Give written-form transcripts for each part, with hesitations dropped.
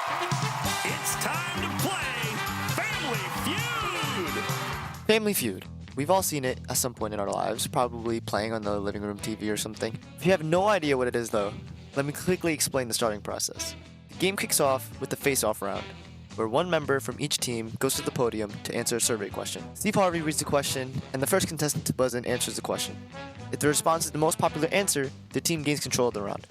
It's time to play Family Feud! Family Feud. We've all seen it at some point in our lives, probably playing on the living room TV or something. If you have no idea what it is though, let me quickly explain the starting process. The game kicks off with the face-off round, where one member from each team goes to the podium to answer a survey question. Steve Harvey reads the question, and the first contestant to buzz in answers the question. If the response is the most popular answer, the team gains control of the round.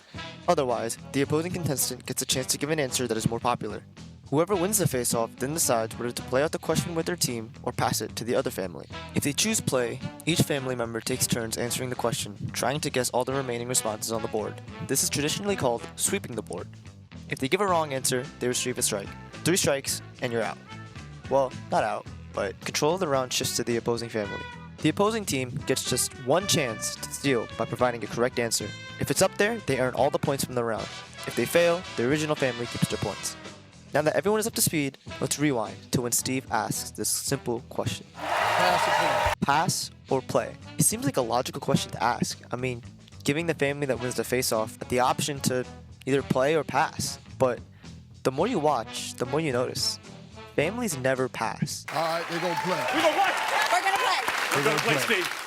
Otherwise, the opposing contestant gets a chance to give an answer that is more popular. Whoever wins the face-off then decides whether to play out the question with their team or pass it to the other family. If they choose play, each family member takes turns answering the question, trying to guess all the remaining responses on the board. This is traditionally called sweeping the board. If they give a wrong answer, they receive a strike. 3 strikes, and you're out. Well, not out, but control of the round shifts to the opposing family. The opposing team gets just one chance to steal by providing a correct answer. If it's up there, they earn all the points from the round. If they fail, the original family keeps their points. Now that everyone is up to speed, let's rewind to when Steve asks this simple question. Pass or play? It seems like a logical question to ask. I mean, giving the family that wins the face-off the option to either play or pass. But the more you watch, the more you notice. Families never pass. All right, they're gonna play. We're gonna what? We're gonna play. We're gonna play, Steve.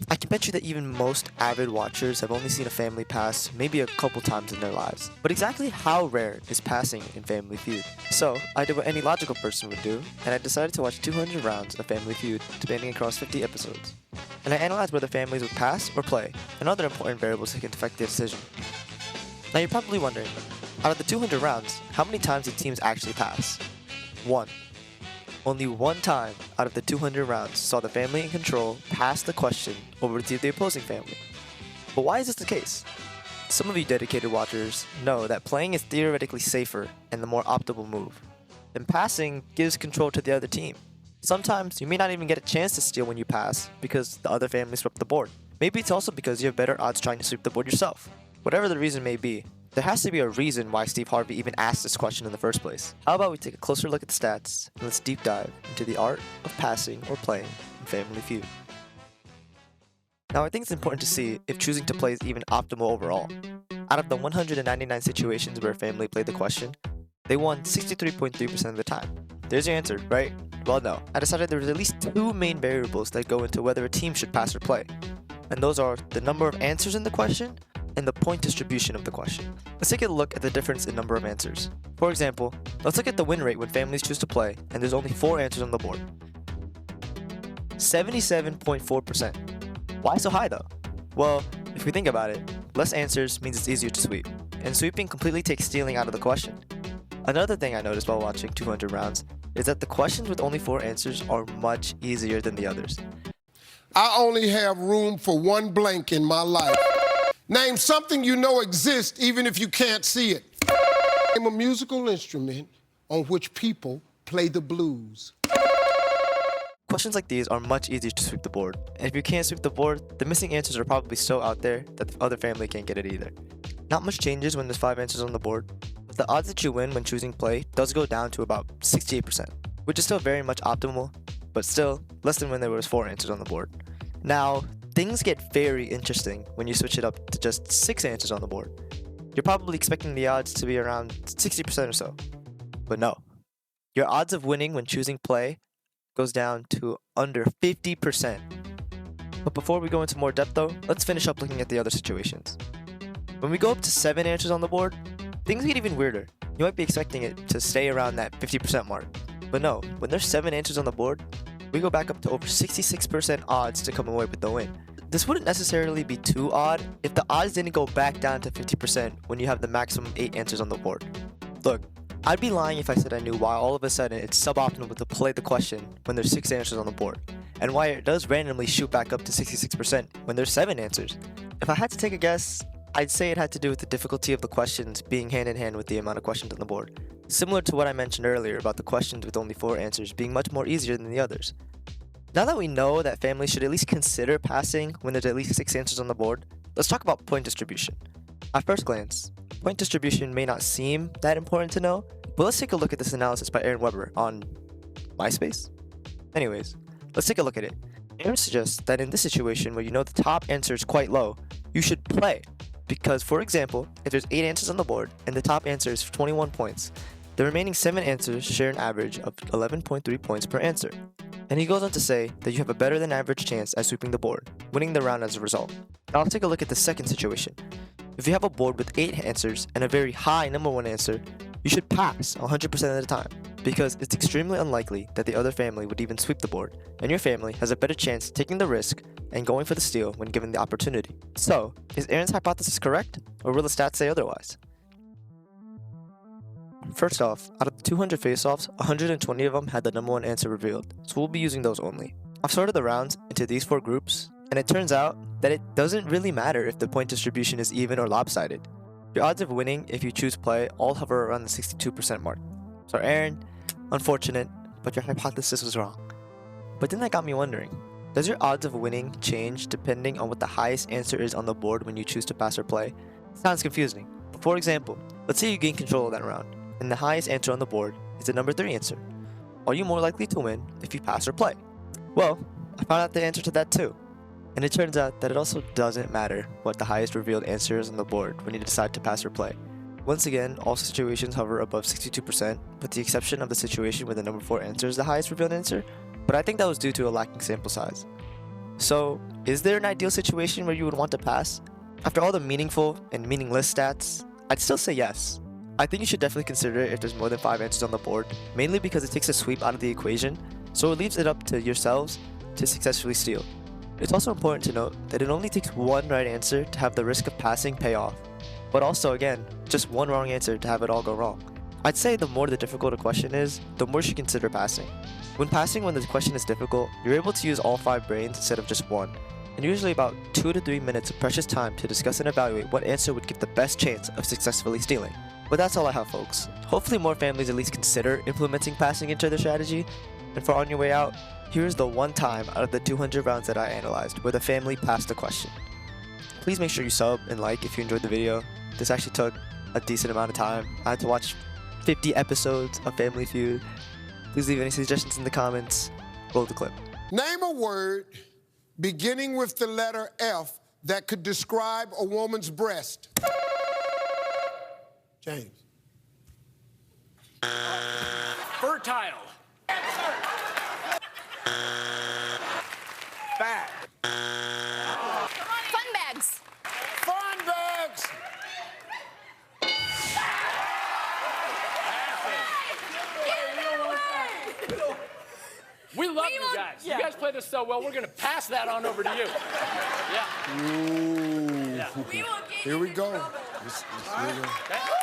I can bet you that even most avid watchers have only seen a family pass maybe a couple times in their lives. But exactly how rare is passing in Family Feud? So, I did what any logical person would do, and I decided to watch 200 rounds of Family Feud spanning across 50 episodes. And I analyzed whether families would pass or play, and other important variables that can affect their decision. Now you're probably wondering, out of the 200 rounds, how many times did teams actually pass? 1. Only one time out of the 200 rounds saw the family in control pass the question over to the opposing family. But why is this the case? Some of you dedicated watchers know that playing is theoretically safer and the more optimal move. And passing gives control to the other team. Sometimes you may not even get a chance to steal when you pass because the other family swept the board. Maybe it's also because you have better odds trying to sweep the board yourself. Whatever the reason may be, there has to be a reason why Steve Harvey even asked this question in the first place. How about we take a closer look at the stats and let's deep dive into the art of passing or playing in Family Feud. Now I think it's important to see if choosing to play is even optimal overall. Out of the 199 situations where a family played the question, they won 63.3% of the time. There's your answer, right? Well, no. I decided there was at least 2 main variables that go into whether a team should pass or play. And those are the number of answers in the question and the point distribution of the question. Let's take a look at the difference in number of answers. For example, let's look at the win rate when families choose to play and there's only 4 answers on the board. 77.4%. Why so high though? Well, if we think about it, less answers means it's easier to sweep, and sweeping completely takes stealing out of the question. Another thing I noticed while watching 200 rounds is that the questions with only 4 answers are much easier than the others. I only have room for one blank in my life. Name something you know exists even if you can't see it. Name a musical instrument on which people play the blues. Questions like these are much easier to sweep the board, and if you can't sweep the board, the missing answers are probably so out there that the other family can't get it either. Not much changes when there's 5 answers on the board, but the odds that you win when choosing play does go down to about 68%, which is still very much optimal, but still less than when there was 4 answers on the board. Now, things get very interesting when you switch it up to just 6 answers on the board. You're probably expecting the odds to be around 60% or so, but no. Your odds of winning when choosing play goes down to under 50%. But before we go into more depth though, let's finish up looking at the other situations. When we go up to 7 answers on the board, things get even weirder. You might be expecting it to stay around that 50% mark. But no, when there's 7 answers on the board, we go back up to over 66% odds to come away with the win. This wouldn't necessarily be too odd if the odds didn't go back down to 50% when you have the maximum 8 answers on the board. Look, I'd be lying if I said I knew why all of a sudden it's suboptimal to play the question when there's 6 answers on the board, and why it does randomly shoot back up to 66% when there's 7 answers. If I had to take a guess, I'd say it had to do with the difficulty of the questions being hand in hand with the amount of questions on the board. Similar to what I mentioned earlier about the questions with only 4 answers being much more easier than the others. Now that we know that families should at least consider passing when there's at least 6 answers on the board, let's talk about point distribution. At first glance, point distribution may not seem that important to know, but let's take a look at this analysis by Aaron Weber on MySpace. Anyways, let's take a look at it. Aaron suggests that in this situation where you know the top answer is quite low, you should play. Because, for example, if there's 8 answers on the board and the top answer is 21 points, The remaining 7 answers share an average of 11.3 points per answer. And he goes on to say that you have a better than average chance at sweeping the board, winning the round as a result. Now let's take a look at the second situation. If you have a board with 8 answers and a very high number 1 answer, you should pass 100% of the time, because it's extremely unlikely that the other family would even sweep the board, and your family has a better chance taking the risk and going for the steal when given the opportunity. So, is Aaron's hypothesis correct, or will the stats say otherwise? First off, out of the 200 face-offs, 120 of them had the number 1 answer revealed, so we'll be using those only. I've sorted the rounds into these 4 groups, and it turns out that it doesn't really matter if the point distribution is even or lopsided. Your odds of winning if you choose play all hover around the 62% mark. So Aaron, unfortunate, but your hypothesis was wrong. But then that got me wondering, does your odds of winning change depending on what the highest answer is on the board when you choose to pass or play? Sounds confusing. But for example, let's say you gain control of that round, and the highest answer on the board is the number 3 answer. Are you more likely to win if you pass or play? Well, I found out the answer to that too. And it turns out that it also doesn't matter what the highest revealed answer is on the board when you decide to pass or play. Once again, all situations hover above 62%, with the exception of the situation where the number 4 answer is the highest revealed answer, but I think that was due to a lacking sample size. So, is there an ideal situation where you would want to pass? After all the meaningful and meaningless stats, I'd still say yes. I think you should definitely consider it if there's more than 5 answers on the board, mainly because it takes a sweep out of the equation, so it leaves it up to yourselves to successfully steal. It's also important to note that it only takes 1 right answer to have the risk of passing pay off, but also again, just 1 wrong answer to have it all go wrong. I'd say the more difficult a question is, the more you should consider passing. When the question is difficult, you're able to use all 5 brains instead of just 1, and usually about 2 to 3 minutes of precious time to discuss and evaluate what answer would give the best chance of successfully stealing. But that's all I have, folks. Hopefully more families at least consider implementing passing into their strategy, and for on your way out, here's the one time out of the 200 rounds that I analyzed where the family passed the question. Please make sure you sub and like if you enjoyed the video. This actually took a decent amount of time. I had to watch 50 episodes of Family Feud. Please leave any suggestions in the comments. Roll the clip. Name a word beginning with the letter F that could describe a woman's breast. James. Fertile. Fat. Fun bags. Fun bags. We love you guys. You guys play this so well, we're going to pass that on over to you. Yeah. Ooh. Yeah. Here we go. Here we go.